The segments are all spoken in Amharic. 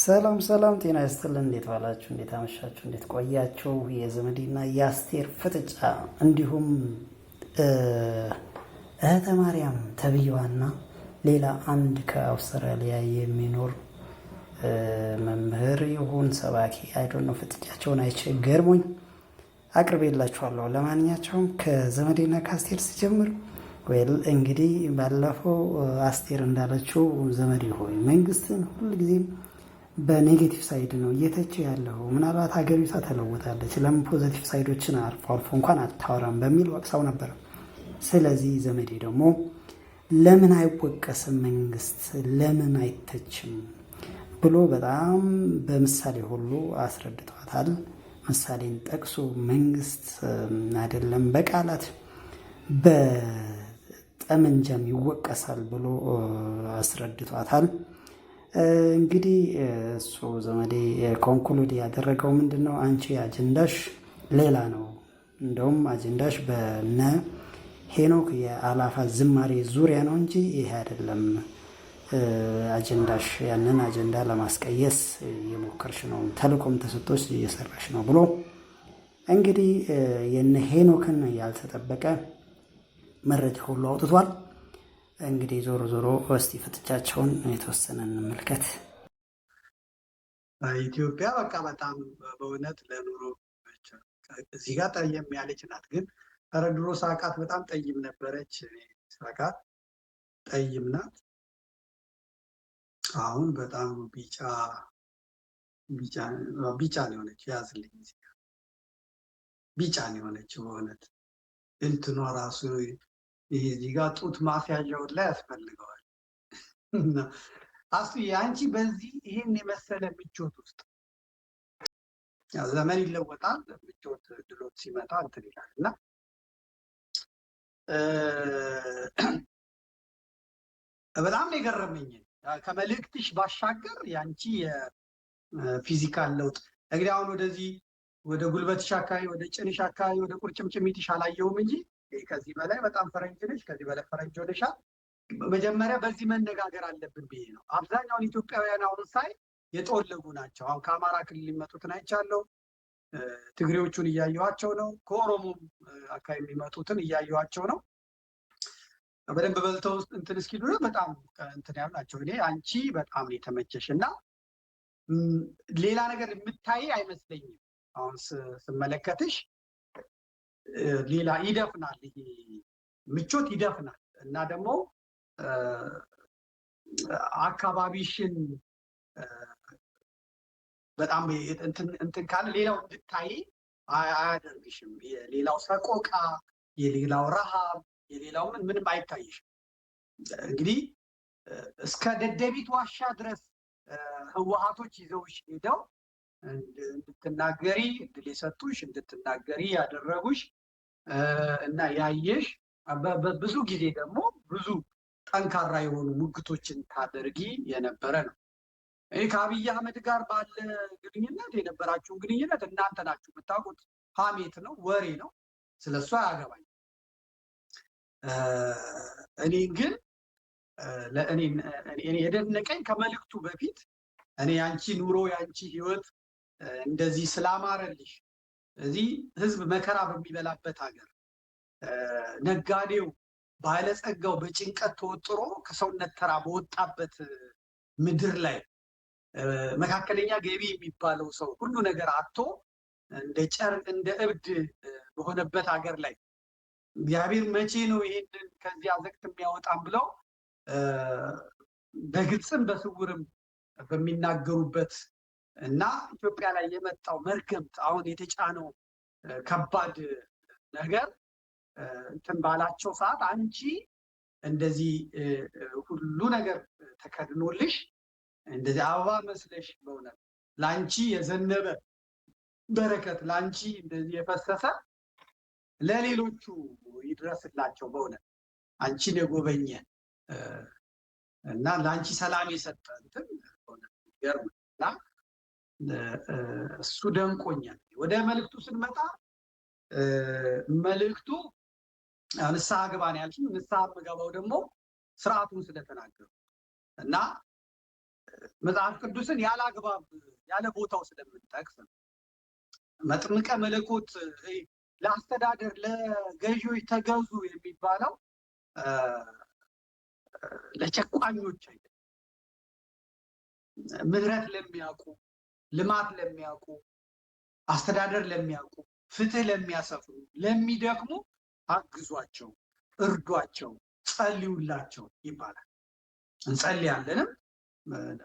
ሰላም ሰላም፣ ጤና ይስጥልን። እንዴት ዋላችሁ? እንዴት አመሻችሁ? እንዴት ቆያችሁ? የዘመዴና የአስቴር ፍጥጫ እንዲሁም እህተ ማርያም ተብዬዋና ሌላ አንድ ከአውስትራሊያ የሚኖር መምህር ይሁን ሰባኪ አይዶን ነው ፍጥጫቸውን አይቼ ገርሞኝ አቅርቤላችኋለሁ። ለማንኛቸውም ከዘመዴና ከአስቴር ሲጀምር እንግዲህ ባለፈው አስቴር እንዳለችው ዘመዴ ሆይ መንግስትን ሁልጊዜም በኔጌቲቭ ሳይድ ነው እየተች ያለው። ምናልባት ሀገሪቷ ተለውጣለች፣ ለምን ፖዘቲቭ ሳይዶችን አልፎ አልፎ እንኳን አታወራም በሚል ወቅሰው ነበር። ስለዚህ ዘመዴ ደግሞ ለምን አይወቀስም መንግስት ለምን አይተችም ብሎ በጣም በምሳሌ ሁሉ አስረድቷታል። ምሳሌን ጠቅሶ መንግስት አይደለም በቃላት በጠመንጃም ይወቀሳል ብሎ አስረድቷታል። እንግዲህ እሱ ዘመዴ ኮንክሉድ ያደረገው ምንድን ነው? አንቺ አጀንዳሽ ሌላ ነው። እንደውም አጀንዳሽ በነ ሄኖክ የአላፋት ዝማሬ ዙሪያ ነው እንጂ ይሄ አይደለም አጀንዳሽ። ያንን አጀንዳ ለማስቀየስ እየሞከርሽ ነው፣ ተልእኮም ተሰጥቶሽ እየሰራሽ ነው ብሎ እንግዲህ የነ ሄኖክን ያልተጠበቀ መረጃ ሁሉ አውጥቷል። እንግዲህ ዞሮ ዞሮ እስቲ ፍጥጫቸውን የተወሰነ እንመልከት። ኢትዮጵያ በቃ በጣም በእውነት ለኑሮ እዚህ ጋር ጠየም ያለች ናት። ግን ኧረ ድሮ ሳቃት በጣም ጠይም ነበረች። ሳቃት ጠይም ናት። አሁን በጣም ቢጫ ነው የሆነች። ያዝልኝ ቢጫ ነው የሆነች በእውነት እንትኗ ራሱ ይሄ እዚህ ጋር ጡት ማስያዣውን ላይ ያስፈልገዋል። አሱ አንቺ በዚህ ይሄን የመሰለ ምቾት ውስጥ ዘመን ይለወጣል። ምቾት ድሎት ሲመጣ እንትን ይላል እና በጣም ነው የገረመኝ ከመልእክትሽ ባሻገር ያንቺ የፊዚካል ለውጥ። እንግዲህ አሁን ወደዚህ ወደ ጉልበትሽ አካባቢ፣ ወደ ጭንሽ አካባቢ፣ ወደ ቁርጭምጭሚትሽ አላየሁም እንጂ ከዚህ በላይ በጣም ፈረንጅ ነሽ፣ ከዚህ በላይ ፈረንጅ ሆነሻል። መጀመሪያ በዚህ መነጋገር አለብን ብዬ ነው። አብዛኛውን ኢትዮጵያውያን አሁን ሳይ የጠወለጉ ናቸው። አሁን ከአማራ ክልል የሚመጡትን አይቻለሁ፣ ትግሬዎቹን እያየኋቸው ነው። ከኦሮሞም አካባቢ የሚመጡትን እያየኋቸው ነው። በደንብ በልተው እንትን እስኪሉ በጣም እንትን ያሉ ናቸው። እኔ አንቺ በጣም ነው የተመቸሽ እና ሌላ ነገር የምታይ አይመስለኝም። አሁን ስመለከትሽ ሌላ ይደፍናል፣ ይሄ ምቾት ይደፍናል። እና ደግሞ አካባቢሽን በጣም እንትን ካለ ሌላው እንድታይ አያደርግሽም። የሌላው ሰቆቃ፣ የሌላው ረሃብ፣ የሌላው ምንም አይታይሽም። እንግዲህ እስከ ደደቢት ዋሻ ድረስ ህወሓቶች ይዘውሽ ሄደው እንድትናገሪ እድል የሰጡሽ እንድትናገሪ ያደረጉሽ እና ያየሽ ብዙ ጊዜ ደግሞ ብዙ ጠንካራ የሆኑ ሙግቶችን ታደርጊ የነበረ ነው። ይህ ከአብይ አህመድ ጋር ባለ ግንኙነት የነበራችሁን ግንኙነት እናንተ ናችሁ የምታውቁት። ሀሜት ነው፣ ወሬ ነው፣ ስለሱ አያገባኝ። እኔ ግን እኔ የደነቀኝ ከመልእክቱ በፊት እኔ ያንቺ ኑሮ ያንቺ ህይወት እንደዚህ ስላማረልሽ እዚህ ህዝብ መከራ በሚበላበት ሀገር ነጋዴው ባለጸጋው በጭንቀት ተወጥሮ ከሰውነት ተራ በወጣበት ምድር ላይ መካከለኛ ገቢ የሚባለው ሰው ሁሉ ነገር አጥቶ እንደ እብድ በሆነበት ሀገር ላይ እግዚአብሔር መቼ ነው ይሄንን ከዚህ አዘቅት የሚያወጣም ብለው በግልጽም በስውርም በሚናገሩበት እና ኢትዮጵያ ላይ የመጣው መርገምት አሁን የተጫነው ከባድ ነገር እንትን ባላቸው ሰዓት አንቺ እንደዚህ ሁሉ ነገር ተከድኖልሽ እንደዚህ አበባ መስለሽ በእውነት ለአንቺ የዘነበ በረከት ለአንቺ እንደዚህ የፈሰሰ ለሌሎቹ ይድረስላቸው። በእውነት አንቺን የጎበኘ እና ለአንቺ ሰላም የሰጠ እንትን በእውነት ይገርም እና እሱ ደንቆኛል። ወደ መልእክቱ ስንመጣ መልእክቱ ንስሐ ግባ ነው ያልሽኝ። ንስሐ የምገባው ደግሞ ስርዓቱን ስለተናገሩ እና መጽሐፍ ቅዱስን ያላግባብ ያለ ቦታው ስለምንጠቅስ መጥምቀ መለኮት ለአስተዳደር ለገዢዎች ተገዙ የሚባለው ለጨቋኞች አይደለም። ምህረት ለሚያውቁ፣ ልማት ለሚያውቁ፣ አስተዳደር ለሚያውቁ፣ ፍትህ ለሚያሰፍሩ፣ ለሚደክሙ አግዟቸው፣ እርዷቸው፣ ጸልዩላቸው ይባላል። እንጸልያለንም።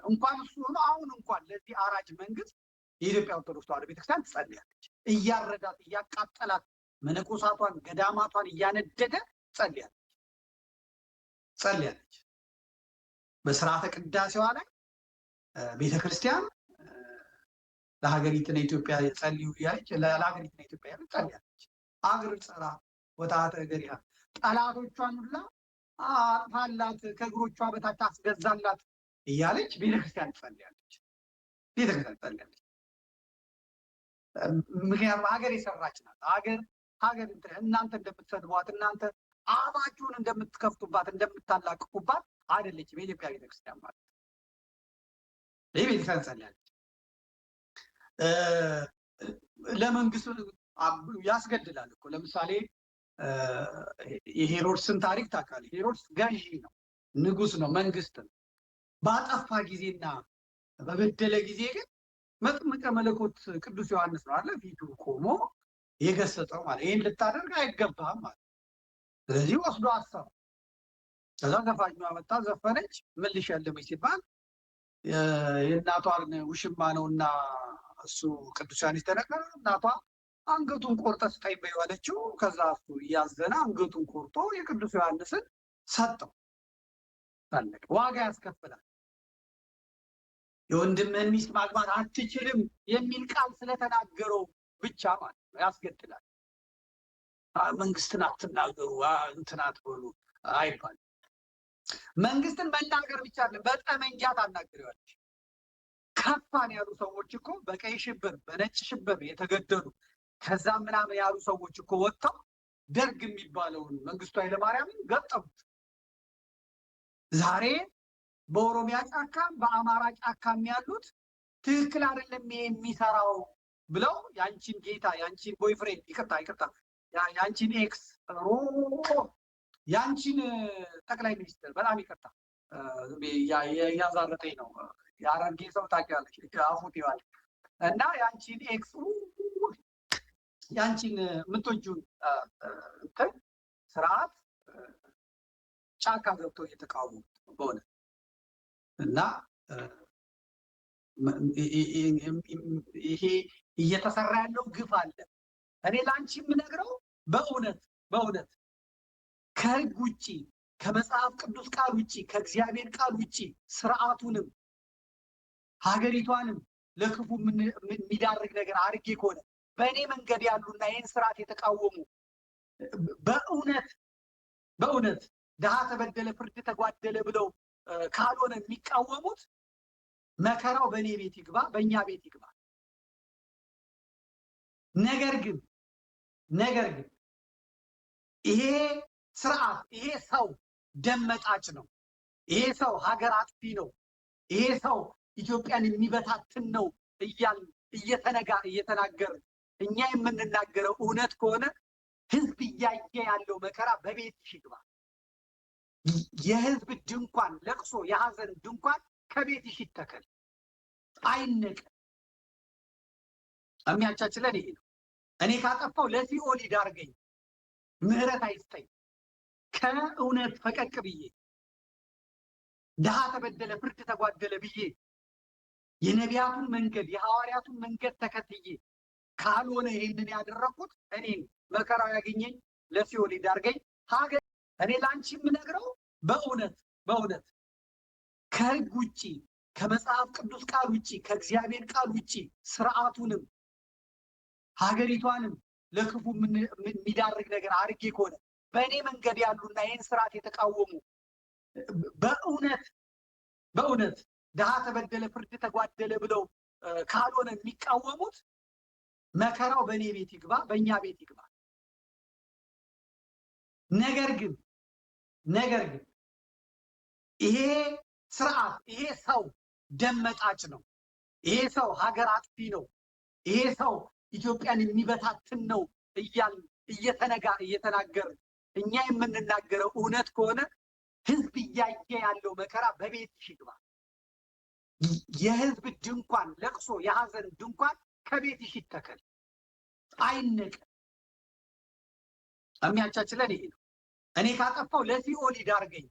እንኳን እሱ ሆኖ አሁን እንኳን ለዚህ አራጅ መንግስት የኢትዮጵያ ኦርቶዶክስ ተዋሕዶ ቤተክርስቲያን ትጸልያለች። እያረዳት እያቃጠላት መነኮሳቷን ገዳማቷን እያነደደ ጸልያለች። በስርዓተ ቅዳሴዋ ላይ ቤተክርስቲያን ለሀገሪቱና ኢትዮጵያ ጸልዩ እያለች ለሀገሪቱና ኢትዮጵያ ጸልያለች። አግር ጸራ ወታተ እገሪሃ ጠላቶቿን ሁላ አጥፋላት፣ ከእግሮቿ በታች አስገዛላት እያለች ቤተክርስቲያን ትጸልያለች። ምክንያቱም ሀገር የሰራች ናት። ሀገር እናንተ እንደምትሰድቧት፣ እናንተ አፋችሁን እንደምትከፍቱባት፣ እንደምታላቅቁባት አይደለችም የኢትዮጵያ ቤተክርስቲያን ማለት። ይህ ቤተክርስቲያን ትጸልያለች። ለመንግስት ያስገድላል እኮ። ለምሳሌ የሄሮድስን ታሪክ ታውቃለህ? ሄሮድስ ገዢ ነው፣ ንጉስ ነው፣ መንግስት ነው። ባጠፋ ጊዜና በበደለ ጊዜ ግን መጥምቀ መለኮት ቅዱስ ዮሐንስ ነው አለ ፊቱ ቆሞ የገሰጸው ማለት ይህን ልታደርግ አይገባም ማለት። ስለዚህ ወስዶ አሰሩ። ከዛ ዘፋኟ መጣ፣ ዘፈነች። ምን ልሸልምሽ ሲባል የእናቷን ውሽማ ነውና እሱ ቅዱስ ዮሐንስ ተነገረ። እናቷ አንገቱን ቆርጠ ስጠኝ በይው አለችው። ከዛ እሱ እያዘነ አንገቱን ቆርጦ የቅዱስ ዮሐንስን ሰጠው። ታለቀ። ዋጋ ያስከፍላል። የወንድምህን ሚስት ማግባት አትችልም የሚል ቃል ስለተናገረው ብቻ ማለት ነው ያስገድላል። መንግስትን አትናገሩ እንትን አትበሉ አይባልም። መንግስትን መናገር ብቻ አይደለም፣ በጠመንጃ ታናግሪዋለሽ። ከፋን ያሉ ሰዎች እኮ በቀይ ሽብር በነጭ ሽብር የተገደሉ ከዛም ምናምን ያሉ ሰዎች እኮ ወጥተው ደርግ የሚባለውን መንግስቱ ኃይለማርያምን ገጠሙት። ዛሬ በኦሮሚያ ጫካ በአማራ ጫካም ያሉት ትክክል አይደለም የሚሰራው ብለው ያንቺን ጌታ ያንቺን ቦይፍሬንድ ይቅርታ ያንቺን ኤክስ ያንቺን ጠቅላይ ሚኒስትር በጣም ይቅርታ ያዛረጠኝ ነው የሐረርጌ ሰው ታውቂያለሽ አፉት ይዋል እና ያንቺን ኤክስ ያንቺን የምትወጂውን እንትን ስርዓት ጫካ ገብቶ እየተቃወሙ በሆነ እና ይሄ እየተሰራ ያለው ግፍ አለ። እኔ ላንቺ የምነግረው በእውነት ከህግ ውጪ ከመጽሐፍ ቅዱስ ቃል ውጪ ከእግዚአብሔር ቃል ውጪ ስርዓቱንም ሀገሪቷንም ለክፉ የሚዳርግ ነገር አድርጌ ከሆነ በእኔ መንገድ ያሉና ይህን ስርዓት የተቃወሙ በእውነት ድሃ ተበደለ ፍርድ ተጓደለ ብለው ካልሆነ የሚቃወሙት መከራው በእኔ ቤት ይግባ፣ በእኛ ቤት ይግባ። ነገር ግን ይሄ ስርዓት ይሄ ሰው ደም መጣጭ ነው፣ ይሄ ሰው ሀገር አጥፊ ነው፣ ይሄ ሰው ኢትዮጵያን የሚበታትን ነው እየተናገር እኛ የምንናገረው እውነት ከሆነ ህዝብ እያየ ያለው መከራ በቤትሽ ይግባ። የህዝብ ድንኳን ለቅሶ የሀዘን ድንኳን ከቤትሽ ይተከል፣ አይነቀል። የሚያቻችለን ይሄ ነው። እኔ ካጠፋው ለሲኦል ይዳርገኝ፣ ምህረት አይስጠኝ። ከእውነት ፈቀቅ ብዬ ድሃ ተበደለ ፍርድ ተጓደለ ብዬ የነቢያቱን መንገድ የሐዋርያቱን መንገድ ተከትዬ ካልሆነ ይሄንን ያደረኩት እኔን መከራው ያገኘኝ፣ ለሲኦል ይዳርገኝ። ሀገር እኔ ላንቺ የምነግረው በእውነት ከህግ ውጪ ከመጽሐፍ ቅዱስ ቃል ውጪ ከእግዚአብሔር ቃል ውጪ ስርዓቱንም ሀገሪቷንም ለክፉ የሚዳርግ ነገር አድርጌ ከሆነ በእኔ መንገድ ያሉና ይህን ስርዓት የተቃወሙ በእውነት ድሃ ተበደለ ፍርድ ተጓደለ ብለው ካልሆነ የሚቃወሙት መከራው በእኔ ቤት ይግባ፣ በእኛ ቤት ይግባ። ነገር ግን ይሄ ስርዓት ይሄ ሰው ደም መጣጭ ነው፣ ይሄ ሰው ሀገር አጥፊ ነው፣ ይሄ ሰው ኢትዮጵያን የሚበታትን ነው እያልን እየተናገርን እኛ የምንናገረው እውነት ከሆነ ህዝብ እያየ ያለው መከራ በቤትሽ ይግባ። የህዝብ ድንኳን ለቅሶ፣ የሀዘን ድንኳን ከቤትሽ ይተከል፣ አይነቀል። የሚያቻችለን ይሄ ነው። እኔ ካጠፋው ለሲኦል ይዳርገኝ፣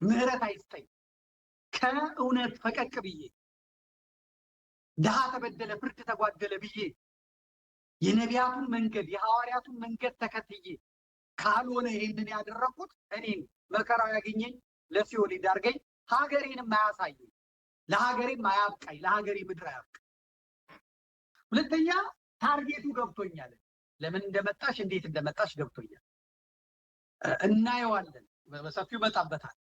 ምህረት አይስጠኝ። ከእውነት ፈቀቅ ብዬ ድሃ ተበደለ፣ ፍርድ ተጓደለ ብዬ የነቢያቱን መንገድ የሐዋርያቱን መንገድ ተከትዬ ካልሆነ ይሄንን ያደረኩት እኔን መከራው ያገኘኝ፣ ለሲኦል ይዳርገኝ፣ ሀገሬንም አያሳየኝ፣ ለሀገሬም አያብቃኝ፣ ለሀገሬ ምድር አያብቃኝ። ሁለተኛ ታርጌቱ ገብቶኛል። ለምን እንደመጣሽ እንዴት እንደመጣሽ ገብቶኛል። እናየዋለን፣ በሰፊው መጣበታል።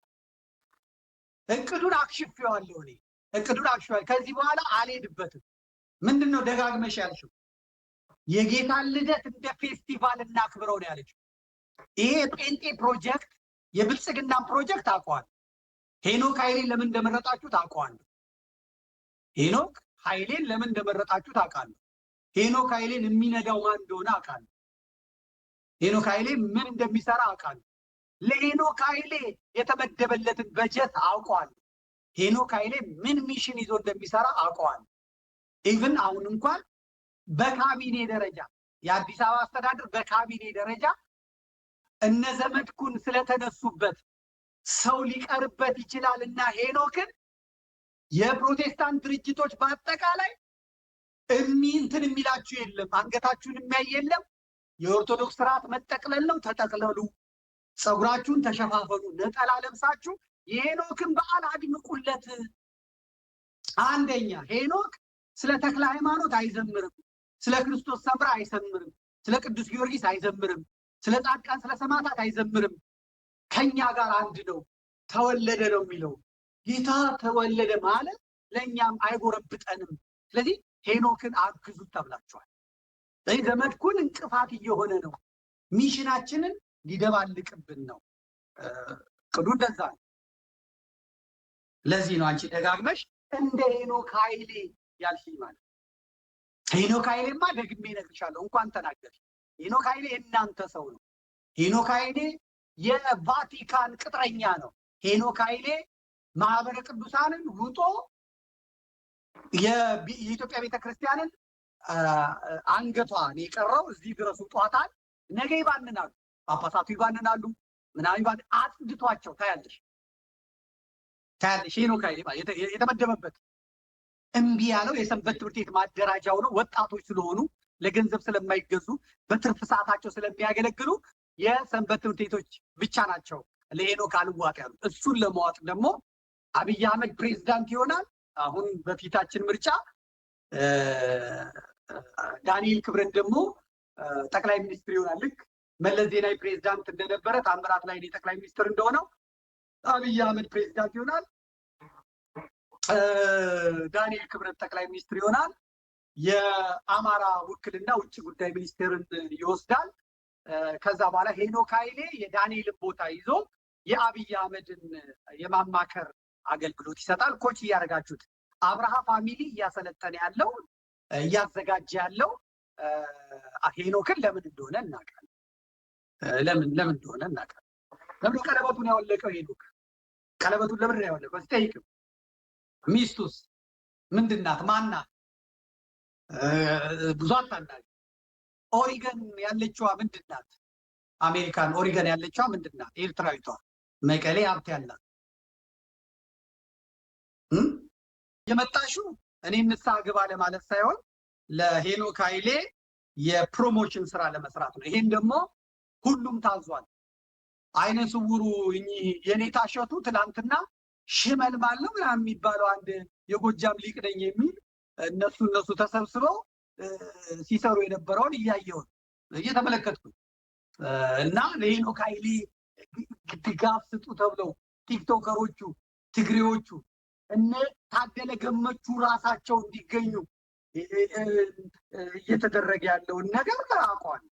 እቅዱን አክሽፌዋለሁ። እኔ እቅዱን አክሽፌዋለሁ። ከዚህ በኋላ አልሄድበትም። ምንድነው ደጋግመሽ ያልሽው? የጌታን ልደት እንደ ፌስቲቫል እናክብረው ነው ያለችው። ይሄ ጴንጤ ፕሮጀክት የብልጽግና ፕሮጀክት አውቀዋለሁ። ሄኖክ ኃይሌን ለምን እንደመረጣችሁት አውቀዋለሁ። ሄኖክ ኃይሌን ለምን እንደመረጣችሁት አውቃለሁ። ሄኖክ ኃይሌን የሚነዳው ማን እንደሆነ አውቃለሁ። ሄኖክ ኃይሌ ምን እንደሚሰራ አውቃለሁ። ለሄኖክ ኃይሌ የተመደበለትን በጀት አውቀዋለሁ። ሄኖክ ኃይሌ ምን ሚሽን ይዞ እንደሚሰራ አውቀዋለሁ። ኢቭን አሁን እንኳን በካቢኔ ደረጃ የአዲስ አበባ አስተዳደር በካቢኔ ደረጃ እነ ዘመድኩን ስለተነሱበት ሰው ሊቀርበት ይችላል እና ሄኖክን የፕሮቴስታንት ድርጅቶች በአጠቃላይ እንትን የሚላችሁ የለም፣ አንገታችሁን የሚያይ የለም። የኦርቶዶክስ ስርዓት መጠቅለል ነው፣ ተጠቅለሉ፣ ፀጉራችሁን ተሸፋፈኑ፣ ነጠላ ለብሳችሁ የሄኖክን በዓል አድምቁለት። አንደኛ ሄኖክ ስለ ተክለ ሃይማኖት አይዘምርም፣ ስለ ክርስቶስ ሰምራ አይዘምርም፣ ስለ ቅዱስ ጊዮርጊስ አይዘምርም፣ ስለ ጻድቃን ስለ ሰማዕታት አይዘምርም። ከኛ ጋር አንድ ነው፣ ተወለደ ነው የሚለው። ጌታ ተወለደ ማለት ለእኛም አይጎረብጠንም። ስለዚህ ሄኖክን አግዙት ተብላችኋል። ስለዚህ ዘመድኩን እንቅፋት እየሆነ ነው፣ ሚሽናችንን ሊደባልቅብን ነው። ቅዱ እንደዛ ነው። ለዚህ ነው አንቺ ደጋግመሽ እንደ ሄኖክ ኃይሌ ያልሽኝ ማለት። ሄኖክ ኃይሌማ ደግሜ እነግርሻለሁ፣ እንኳን ተናገርሽ። ሄኖክ ኃይሌ የእናንተ ሰው ነው። ሄኖክ ኃይሌ የቫቲካን ቅጥረኛ ነው። ሄኖክ ኃይሌ ማህበረ ቅዱሳንን ውጦ የኢትዮጵያ ቤተክርስቲያንን አንገቷን የቀረው እዚህ ድረስ ውጧታል። ነገ ይባንናሉ፣ ጳጳሳቱ ይባንናሉ፣ ምናምን አጽድቷቸው ታያለሽ። ሄኖክ ኃይሌ የተመደበበት እምቢ ያለው የሰንበት ትምህርት ቤት ማደራጃው ነው። ወጣቶች ስለሆኑ ለገንዘብ ስለማይገዙ በትርፍ ሰዓታቸው ስለሚያገለግሉ የሰንበት ትምህርት ቤቶች ብቻ ናቸው ለሄኖክ አልዋጥ ያሉት። እሱን ለመዋጥ ደግሞ አብይ አህመድ ፕሬዝዳንት ይሆናል። አሁን በፊታችን ምርጫ ዳንኤል ክብረት ደግሞ ጠቅላይ ሚኒስትር ይሆናል። ልክ መለስ ዜናዊ ፕሬዝዳንት እንደነበረ ታምራት ላይኔ ጠቅላይ ሚኒስትር እንደሆነው አብይ አህመድ ፕሬዝዳንት ይሆናል። ዳንኤል ክብረት ጠቅላይ ሚኒስትር ይሆናል። የአማራ ውክልና ውጭ ጉዳይ ሚኒስቴርን ይወስዳል። ከዛ በኋላ ሄኖክ ኃይሌ የዳንኤልን ቦታ ይዞ የአብይ አህመድን የማማከር አገልግሎት ይሰጣል። ኮች እያደረጋችሁት አብርሃ ፋሚሊ እያሰለጠነ ያለው እያዘጋጀ ያለው ሄኖክን ለምን እንደሆነ እናውቃለን። ለምን እንደሆነ እናውቃለን። ለምን ቀለበቱን ያወለቀው ሄኖክ? ቀለበቱን ለምን ያወለቀው ሲጠይቅም ሚስቱስ ምንድናት? ማናት? ብዙ አታናግር። ኦሪገን ያለችዋ ምንድናት? አሜሪካን ኦሪገን ያለችዋ ምንድናት? ኤርትራዊቷ መቀሌ ሀብት ያላት የመጣሽው እኔ ንስሐ ግባ ለማለት ሳይሆን ለሄኖክ ኃይሌ የፕሮሞሽን ስራ ለመስራት ነው። ይሄን ደግሞ ሁሉም ታዟል። አይነ ስውሩ የኔ ታሸቱ ትላንትና ሽመልማል ነው የሚባለው አንድ የጎጃም ሊቅ ነኝ የሚል እነሱ ተሰብስበው ሲሰሩ የነበረውን እያየሁት እየተመለከትኩ እና ለሄኖክ ኃይሌ ድጋፍ ስጡ ተብለው ቲክቶከሮቹ ትግሬዎቹ እነ ታደለ ገመቹ ራሳቸው እንዲገኙ እየተደረገ ያለውን ነገር አውቀዋለሁ።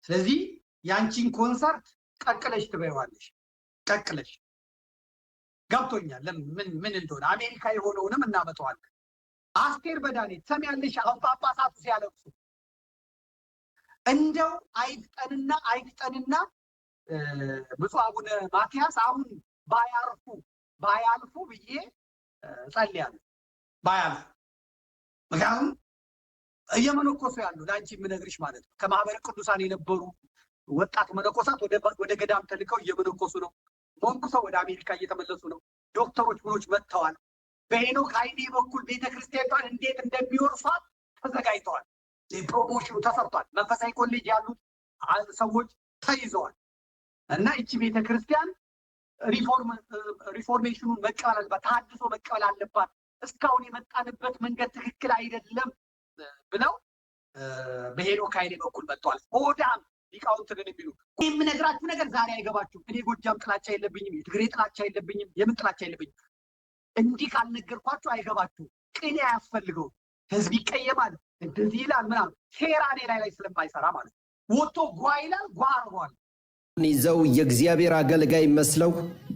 ስለዚህ ያንቺን ኮንሰርት ቀቅለሽ ትበይዋለሽ። ቀቅለሽ ገብቶኛል ምን እንደሆነ አሜሪካ የሆነውንም እናመጣዋለን። አስቴር በዳኔ ትሰሚያለሽ? አሁን ጳጳሳቱ ሲያለቅሱ እንደው አይግጠንና ብፁዕ አቡነ ማትያስ አሁን ባያልፉ ብዬ ጸልያለሁ። ባያልፉ ምክንያቱም እየመነኮሱ ያሉ ለአንቺ የምነግርሽ ማለት ነው ከማህበረ ቅዱሳን የነበሩ ወጣት መነኮሳት ወደ ገዳም ተልከው እየመነኮሱ ነው። መንኩሰው ወደ አሜሪካ እየተመለሱ ነው። ዶክተሮች ብሎች መጥተዋል። በሄኖክ ኃይሌ በኩል ቤተክርስቲያኗን እንዴት እንደሚወርሷት ተዘጋጅተዋል። ፕሮሞሽኑ ተሰርቷል። መንፈሳዊ ኮሌጅ ያሉት ሰዎች ተይዘዋል። እና እቺ ቤተክርስቲያን ሪፎርሜሽኑን መቀበል አለባት፣ ተሐድሶ መቀበል አለባት። እስካሁን የመጣንበት መንገድ ትክክል አይደለም ብለው በሄኖክ ኃይሌ በኩል መጥተዋል። ሆዳም ሊቃውንት ግን የሚሉ የምነግራችሁ ነገር ዛሬ አይገባችሁም። እኔ ጎጃም ጥላቻ የለብኝም፣ የትግሬ ጥላቻ የለብኝም፣ የምን ጥላቻ የለብኝም። እንዲህ ካልነገርኳችሁ አይገባችሁም። ቅኔ አያስፈልገውም። ህዝብ ይቀየማል፣ እንደዚህ ይላል ምናምን ሴራ እኔ ላይ ስለማይሰራ ማለት ነው። ወጥቶ ጓ ይላል፣ ጓ አርጓል ይዘው የእግዚአብሔር አገልጋይ መስለው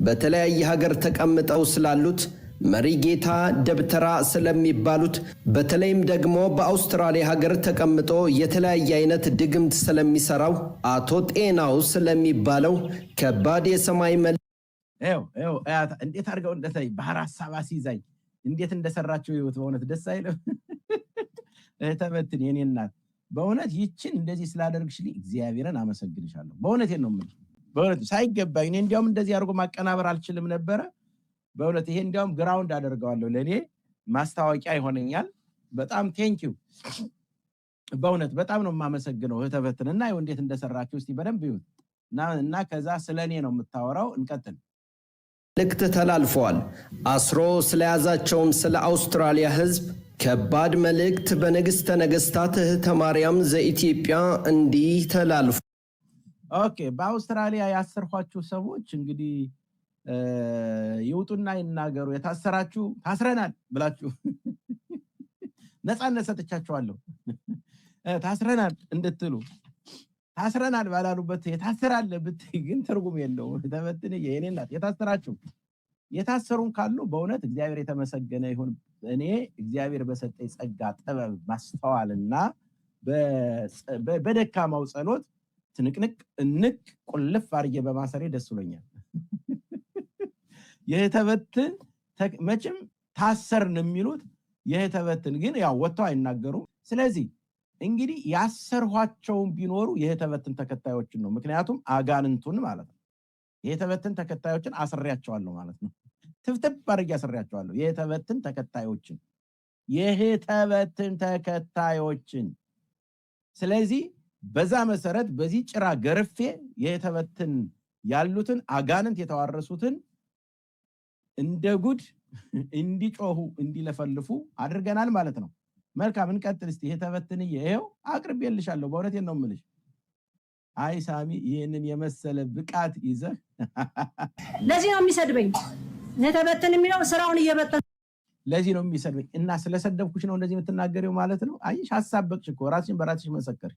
በተለያየ ሀገር ተቀምጠው ስላሉት መሪጌታ ደብተራ ስለሚባሉት በተለይም ደግሞ በአውስትራሊያ ሀገር ተቀምጦ የተለያየ አይነት ድግምት ስለሚሰራው አቶ ጤናው ስለሚባለው ከባድ የሰማይ እንዴት አድርገው እንደታይ ባህር ሐሳብ አስይዛኝ እንዴት እንደሰራቸው ህይወት በእውነት ደስ አይልም። ተበትን የኔ እናት በእውነት ይችን እንደዚህ ስላደርግሽልኝ እግዚአብሔርን አመሰግንሻለሁ። በእውነቴን ነው የምልሽ። በእውነት ሳይገባኝ እኔ እንዲያውም እንደዚህ አድርጎ ማቀናበር አልችልም ነበረ። በእውነት ይሄ እንዲያውም ግራውንድ አደርገዋለሁ፣ ለእኔ ማስታወቂያ ይሆነኛል። በጣም ቴንኪው። በእውነት በጣም ነው የማመሰግነው ተበትን እና ይኸው እንዴት እንደሰራችሁ እስቲ በደንብ ይሁን እና ከዛ ስለኔ ነው የምታወራው። እንቀጥል። መልእክት ተላልፈዋል። አስሮ ስለያዛቸውም ስለ አውስትራሊያ ህዝብ ከባድ መልእክት በንግሥተ ነገሥታት እህተ ማርያም ዘኢትዮጵያ እንዲህ ተላልፎ ኦኬ። በአውስትራሊያ ያሰርኳችሁ ሰዎች እንግዲህ ይውጡና ይናገሩ። የታሰራችሁ ታስረናል ብላችሁ ነፃነት ሰጥቻችኋለሁ ታስረናል እንድትሉ። ታስረናል ባላሉበት የታሰራል ብትይ ግን ትርጉም የለውም። ተበትን የኔ እናት የታሰሩን ካሉ በእውነት እግዚአብሔር የተመሰገነ ይሁን። እኔ እግዚአብሔር በሰጠኝ ጸጋ ጥበብ ማስተዋልና በደካማው ጸሎት ትንቅንቅ እንቅ ቁልፍ አርጌ በማሰሬ ደስ ብሎኛል። የህተበትን መቼም ታሰርን የሚሉት የህተበትን ግን ያው ወጥተው አይናገሩም። ስለዚህ እንግዲህ ያሰርኋቸውን ቢኖሩ የህተበትን ተከታዮችን ነው። ምክንያቱም አጋንንቱን ማለት ነው። የህተበትን ተከታዮችን አስሬያቸዋለሁ ማለት ነው። ትፍትፍ አድርጌ አስሬያቸዋለሁ የህተበትን ተከታዮችን። ስለዚህ በዛ መሰረት በዚህ ጭራ ገርፌ የህተበትን ያሉትን አጋንንት የተዋረሱትን እንደ ጉድ እንዲጮሁ እንዲለፈልፉ አድርገናል ማለት ነው። መልካም እንቀጥል እስቲ። የህተበትን ይሄው አቅርቤልሻለሁ። በእውነቴን ነው የምልሽ። አይ ሳሚ ይሄንን የመሰለ ብቃት ይዘህ ለዚህ ነው የሚሰድበኝ። የህተበትን የሚለው ስራውን እየበጠ ለዚህ ነው የሚሰድበኝ እና ስለሰደብኩሽ ነው እንደዚህ የምትናገሪው ማለት ነው። አይሽ ሐሳብ በቅሽ እኮ ራስሽን በራስሽ መሰከር